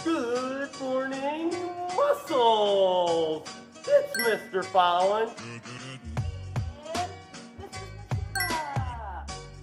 Good morning, muscles! It's Mr. Fallon.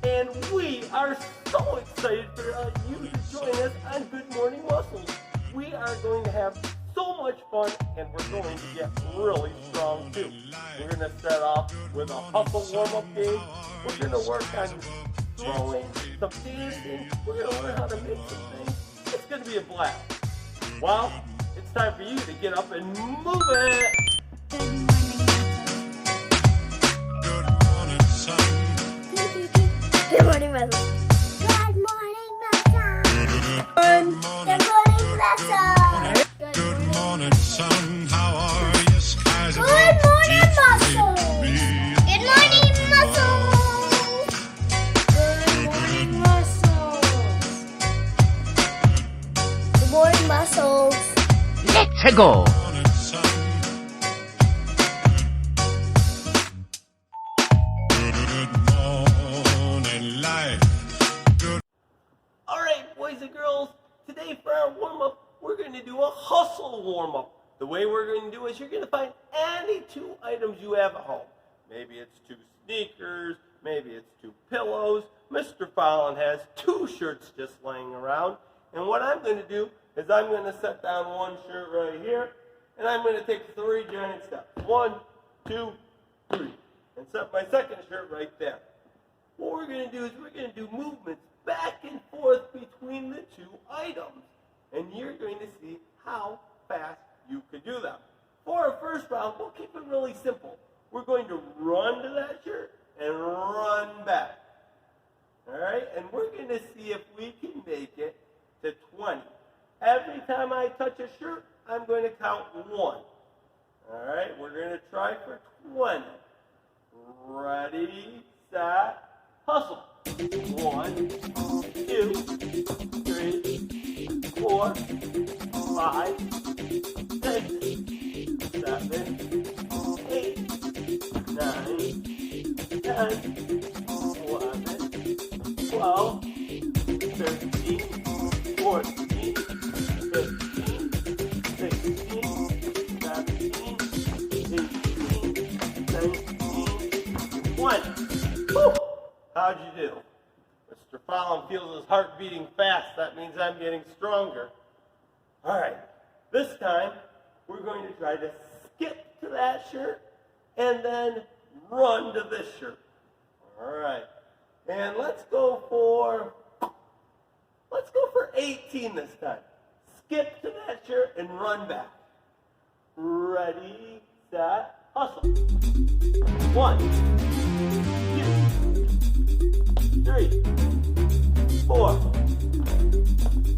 And we are so excited for you to join us on Good Morning Muscles. We are going to have so much fun, and we're going to get really strong too. We're going to start off with a hustle warm-up game. We're going to work on throwing, some dancing. We're going to learn how to make some things. It's going to be a blast. Well, it's time for you to get up and move it. Good morning, son. Good morning, Muscle. Good morning, Muscle. Good morning, Muscle. Good morning, son. How are you? Skies Good morning, Muscle. Good morning, Muscle. Good morning, Muscles. Good morning, Muscles. Let's go! Alright, boys and girls, today for our warm-up, we're going to do a hustle warm-up. The way we're going to do is you're going to find any two items you have at home. Maybe it's two sneakers, maybe it's two pillows. Mr. Fallon has two shirts just laying around. And what I'm going to do is I'm going to set down one shirt right here, and I'm going to take 3 giant steps. 1, 2, 3. And set my second shirt right there. What we're going to do is we're going to do movements back and forth between the two items. And you're going to see how fast you can do them. For our first round, we'll keep it really simple. We're going to run to that shirt and run back. Alright? And we're going to see if we can make it to 20. Every time I touch a shirt, I'm going to count 1. Alright? We're going to try for 20. Ready, set, hustle. 1, 2, 3, 4, 5, 6, 7, 8, 9, 10, 11, 12, 13, 14, 15, 16, 17, 18, 19, 20. Woo! How'd you do? Mr. Fallon feels his heart beating fast. That means I'm getting stronger. All right. This time, we're going to try to skip to that shirt and then run to this shirt. All right. And let's go for 18 this time. Skip to that shirt and run back. Ready, set, hustle. 1, 2, 3, 4,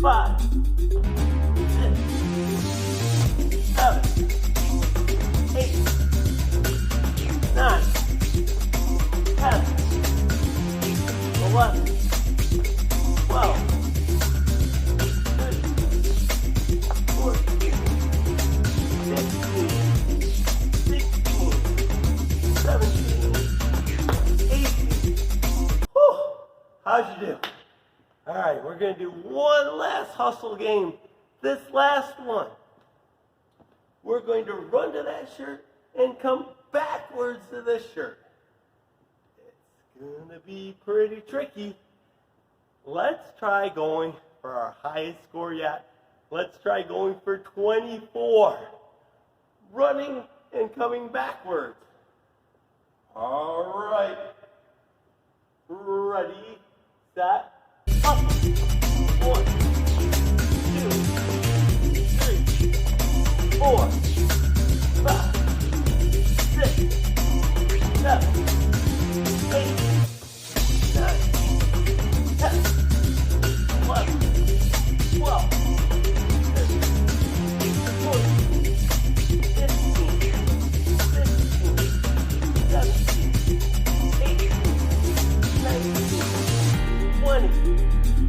5, 6, 7, 8, 9, 10, 11, 12, 13, 14, 15, 16, 17, 18. Whew. How'd you do? All right, we're going to do one last hustle game. This last one. We're going to run to that shirt and come backwards to this shirt. It's going to be pretty tricky. Let's try going for our highest score yet. Let's try going for 24. Running and coming backwards. All right. Ready, set, up. 1, 2, 3, 4, 5, 6, 7, 8, 9, 10, 11, 12, 13, 14, 15, 16, 17, 18, 19, 20,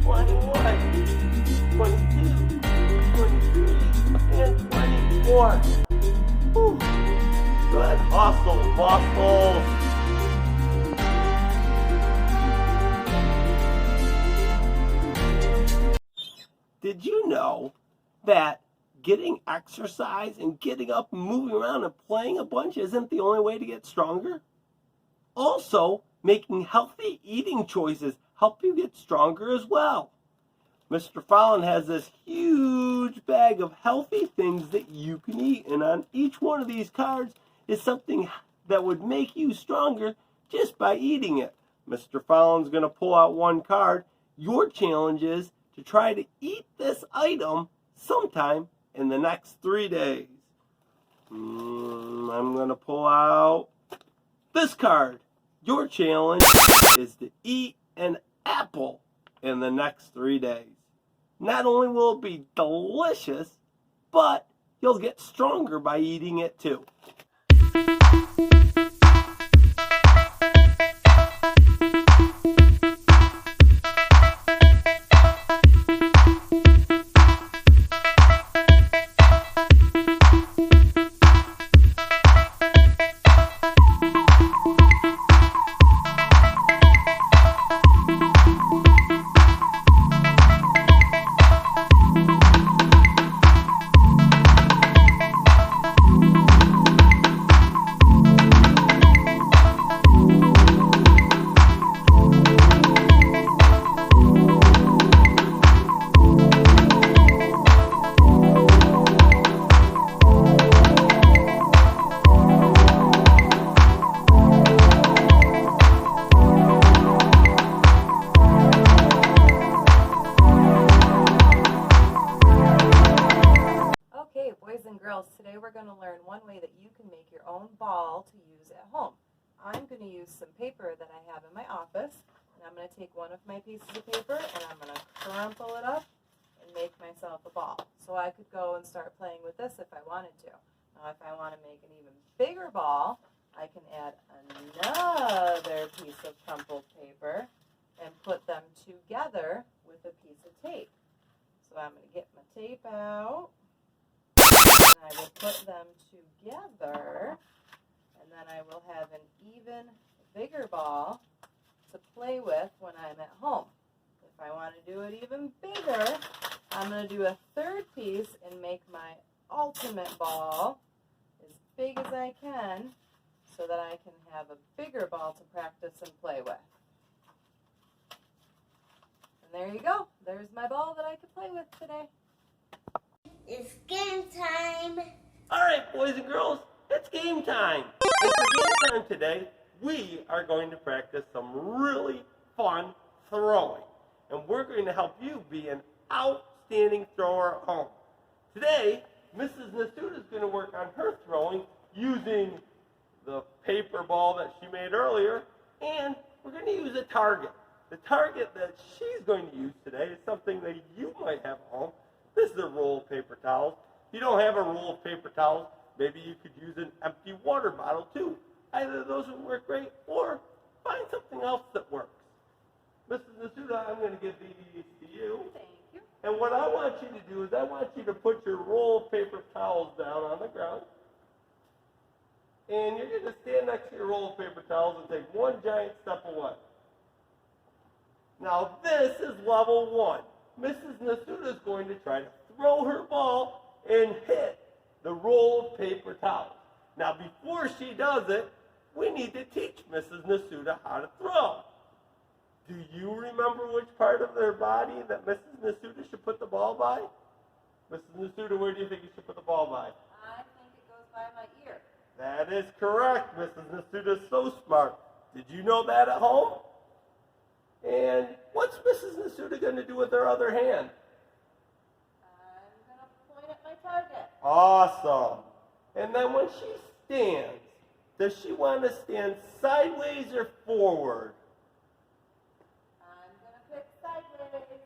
21, 22, 23, and 24. Whew. Good hustle, muscles. Did you know that getting exercise and getting up and moving around and playing a bunch isn't the only way to get stronger? Also, making healthy eating choices help you get stronger as well. Mr. Fallon has this huge bag of healthy things that you can eat, and on each one of these cards is something that would make you stronger just by eating it. Mr. Fallon's going to pull out one card. Your challenge is to try to eat this item sometime in the next 3 days. I'm going to pull out this card. Your challenge is to eat an apple in the next 3 days. Not only will it be delicious, but you'll get stronger by eating it too. Today we're going to learn one way that you can make your own ball to use at home. I'm going to use some paper that I have in my office, and I'm going to take one of my pieces of paper and I'm going to crumple it up and make myself a ball. So I could go and start playing with this if I wanted to. Now if I want to make an even bigger ball, I can add another piece of crumpled paper and put them together with a piece of tape. So I'm going to get my tape out. I will put them together, and then I will have an even bigger ball to play with when I'm at home. If I want to do it even bigger, I'm going to do a third piece and make my ultimate ball as big as I can so that I can have a bigger ball to practice and play with. And there you go. There's my ball that I could play with today. It's game time. All right, boys and girls, it's game time. And for game time today, we are going to practice some really fun throwing. And we're going to help you be an outstanding thrower at home. Today, Mrs. Nasuda is going to work on her throwing using the paper ball that she made earlier, and we're going to use a target. The target that she's going to use today is something that you might have at home. This is a roll of paper towels. If you don't have a roll of paper towels, maybe you could use an empty water bottle too. Either of those would work great, or find something else that works. Mrs. Nasuda, I'm going to give these to you. Thank you. And what I want you to do is I want you to put your roll of paper towels down on the ground. And you're going to stand next to your roll of paper towels and take one giant step away. Now this is level 1. Mrs. Nasuda is going to try to throw her ball and hit the roll of paper towels. Now before she does it, we need to teach Mrs. Nasuda how to throw. Do you remember which part of their body that Mrs. Nasuda should put the ball by? Mrs. Nasuda, where do you think you should put the ball by? I think it goes by my ear. That is correct. Mrs. Nasuda is so smart. Did you know that at home? And what's Mrs. Nasuda going to do with her other hand? I'm going to point at my target. Awesome. And then when she stands, does she want to stand sideways or forward? I'm going to pick sideways.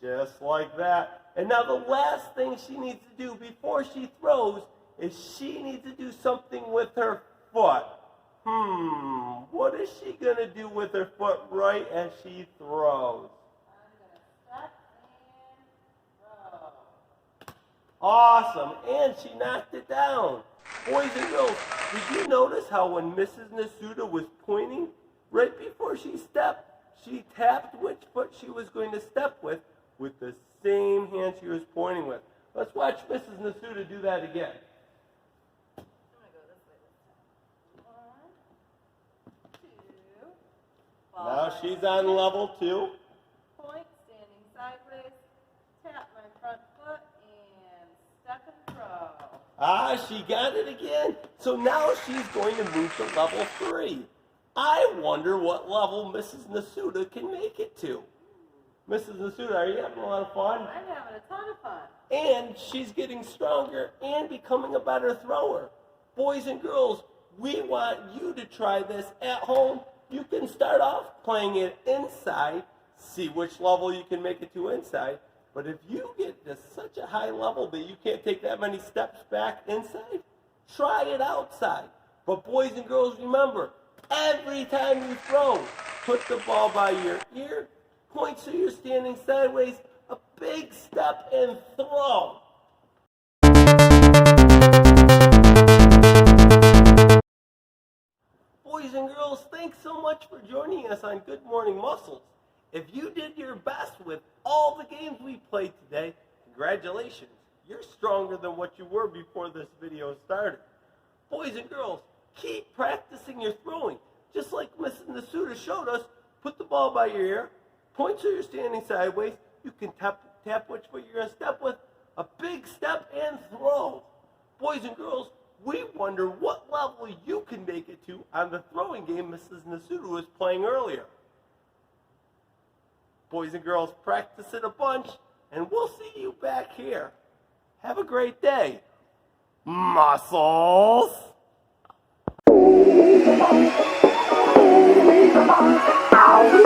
Just like that. And now the last thing she needs to do before she throws is she needs to do something with her foot. What is she going to do with her foot right as she throws? I'm going to step and throw. Awesome. And she knocked it down. Boys and girls, did you notice how when Mrs. Nasuda was pointing, right before she stepped, she tapped which foot she was going to step with the same hand she was pointing with. Let's watch Mrs. Nasuda do that again. I'm gonna go this way this time. 1, 2. Now she's on level 2. Point, standing sideways, tap my front foot, and step and throw. Ah, she got it again. So now she's going to move to level 3. I wonder what level Mrs. Nasuda can make it to. Mrs. Nasuda, are you having a lot of fun? I'm having a ton of fun. And she's getting stronger and becoming a better thrower. Boys and girls, we want you to try this at home. You can start off playing it inside, see which level you can make it to inside. But if you get to such a high level that you can't take that many steps back inside, try it outside. But boys and girls, remember, every time you throw, put the ball by your ear, point so you're standing sideways, a big step and throw. Boys and girls, thanks so much for joining us on Good Morning Muscles. If you did your best with all the games we played today, congratulations. You're stronger than what you were before this video started. Boys and girls, keep practicing your throwing. Just like Mrs. Nasuda showed us, put the ball by your ear, point so you're standing sideways. You can tap which foot you're going to step with, a big step and throw. Boys and girls, we wonder what level you can make it to on the throwing game Mrs. Nasuda was playing earlier. Boys and girls, practice it a bunch, and we'll see you back here. Have a great day. Muscles! Ow,